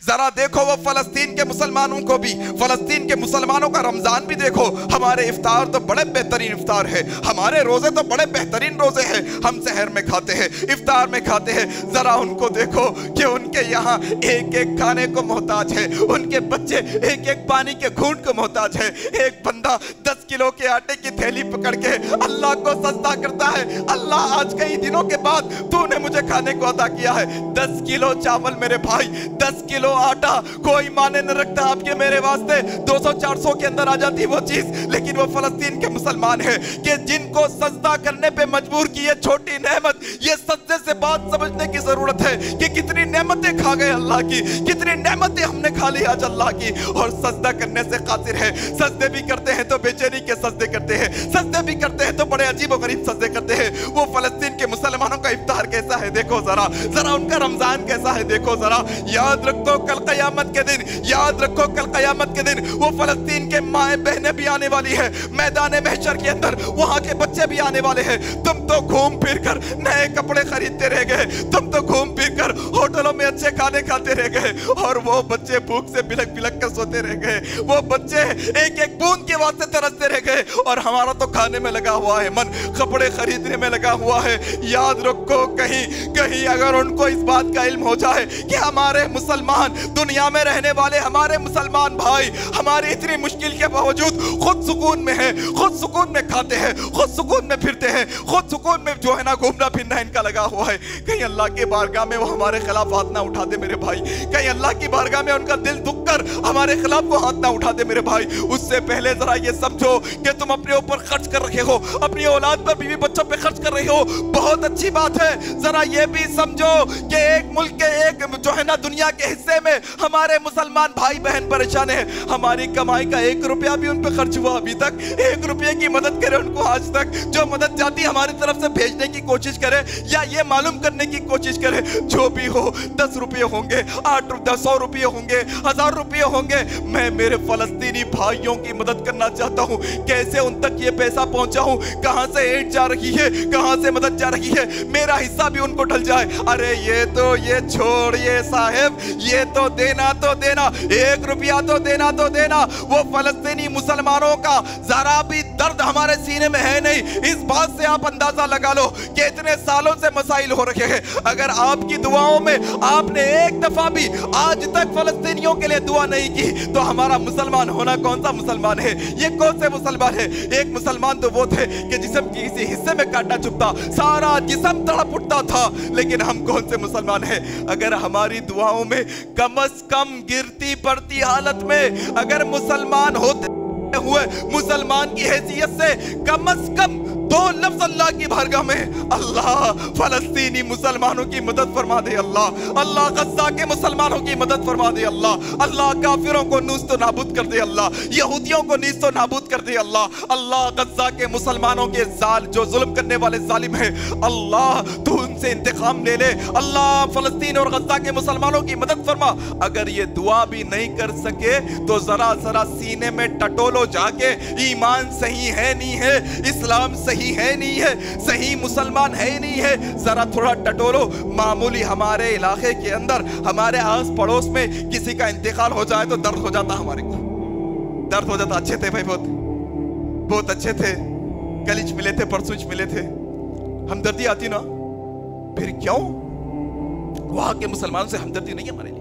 जरा देखो वो फलस्तीन के मुसलमानों को भी, फलस्तीन के मुसलमानों का रमजान भी देखो। हमारे इफ्तार तो बड़े बेहतरीन इफ्तार है, हमारे रोजे तो बड़े बेहतरीन रोजे हैं। हम सहर में खाते हैं, इफ्तार में खाते हैं। जरा उनको देखो कि उनके यहाँ एक एक खाने को मोहताज है, उनके बच्चे एक एक पानी के घूंट को मोहताज है। एक बंदा 10 किलो के आटे की थैली पकड़ के अल्लाह को सजदा करता है, अल्लाह आज कई दिनों के बाद तूने मुझे खाने को अता किया है। 10 किलो चावल मेरे भाई, 10 किलो आटा, कोई माने न रखता आपके मेरे वास्ते 200-400 के अंदर आ जाती वो चीज। लेकिन वो फलस्तीन के मुसलमान है कि जिनको सजदा करने पे मजबूर की ये छोटी नेमत, ये सजदे से बात समझने की जरूरत है कि कितनी नेमतें खा गए अल्लाह की, कितनी नेमतें हमने खा ली आज अल्लाह की। और सजदा करने से कासिर है, सजदे भी करते हैं तो बेचैनी के सजदे करते हैं, सजदे भी करते हैं तो बड़े अजीब और गरीब सजदे करते हैं। वो फलस्तीन के मुसलमानों का इफ्तार कैसा है देखो जरा, जरा उनका रमजान कैसा है देखो जरा। याद रखो कल कयामत के दिन, याद रखो कल कयामत के दिन वो फलस्तीन के माए बहनें भी आने वाली है मैदान महशर के अंदर, वहां के बच्चे भी आने वाले हैं। तुम तो घूम फिर कर नए कपड़े खरीदते रह गए, तुम तो घूम फिर कर होटलों में अच्छे खाने खाते रह गए, और वो बच्चे भूख से बिलक बिलक कर सोते रह गए। वो बच्चे एक एक बूंद के वास्ते तरसते रह गए, और हमारा तो खाने में लगा हुआ है मन, कपड़े खरीदने में लगा हुआ है। याद रखो कहीं कहीं अगर उनको इस बात का इल्म हो जाए कि हमारे मुसलमान दुनिया में रहने वाले हमारे मुसलमान भाई हमारी इतनी मुश्किल के बावजूद खुद सुकून में है, खुद सुकून में खाते हैं, खुद सुकून में फिरते हैं, खुद सुकून में जो है ना घूमना फिरना इनका लगा हुआ है, कहीं अल्लाह के बारगाह में वो हमारे खिलाफ हाथ ना उठा दे मेरे भाई, कहीं अल्लाह की बारगाह में उनका दिल दुख कर हमारे खिलाफ वो हाथ ना उठा दे मेरे भाई। उससे पहले जरा ये समझो कि तुम अपने ऊपर खर्च कर रहे हो, अपनी औलाद पर, बीवी बच्चों पे खर्च कर रहे हो, बहुत अच्छी बात है। जरा ये भी समझो कि एक मुल्क के एक जो है ना दुनिया के हिस्से में हमारे मुसलमान भाई बहन परेशान है, हमारी कमाई का 1 रुपया भी उन पे खर्च हुआ अभी तक, 1 रुपये की मदद करे उनको आज तक, जो मदद जाती हमारी तरफ से भेजने की कोशिश करे या ये मालूम करने की कोशिश करे, जो भी हो 10 रुपये होंगे, 8 100 रुपये होंगे, 1000 रुपये होंगे, मैं मेरे फलस्तीनी भाइयों की मदद करना चाहता हूँ। कैसे उन तक ये पैसा पहुंचाऊं, कहां से एड जा रही है, कहां से मदद जा रही है, मेरा हिस्सा भी उनको ढल जाए। अरे ये छोड़िए साहब, ये तो देना 1 रुपया तो देना। वो फलस्तीनी मुसलमानों का जरा भी दर्द हमारे सीने में है नहीं, इस बात से आप अंदाजा लगा लो कि इतने सालों से मसाइल हो रखे हैं। अगर आपकी दुआओं में आपने एक दफा भी आज तक फलस्तीनियों के लिए दुआ नहीं की तो हमारा मुसलमान होना कौन सा मुसलमान है, ये कौन से मुसलमान है। एक मुसलमान तो वो थे कि जिस्म के किसी हिस्से में कांटा चुभता सारा जिस्म तड़प उठता था, लेकिन हम कौन से मुसलमान हैं। अगर हमारी दुआओं में कम से कम गिरती पड़ती हालत में अगर मुसलमान होते हुए मुसलमान की हैसियत से कम से कम 2 लफ्ज अल्लाह की बारगाह में, अल्लाह फलस्तीनी मुसलमानों की मदद फरमा दे, अल्लाह गज़ा के मुसलमानों की मदद फरमा दे, अल्लाह काफिरों को नीस्तो नाबूद कर दे, यहूदियों को नीस्तो नाबूद कर दे, अल्लाह गज़ा के मुसलमानों के जो जुल्म करने वाले जालिम है, अल्लाह तू उनसे इंतकाम ले ले, अल्लाह फलस्तीन और गज़ा के मुसलमानों की मदद फरमा। अगर ये दुआ भी नहीं कर सके तो जरा सीने में टटोलो जाके, ईमान सही है नहीं है, इस्लाम सही है नहीं है, सही मुसलमान है नहीं है, जरा थोड़ा टटोलो। मामूली हमारे इलाके के अंदर हमारे आस पड़ोस में किसी का इंतकाल हो जाए तो दर्द हो जाता, हमारे को दर्द हो जाता। अच्छे थे भाई, बहुत अच्छे थे, कल मिले थे, परसों मिले थे, हमदर्दी आती ना, फिर क्यों वहां के मुसलमानों से हमदर्दी नहीं हमारे लिए।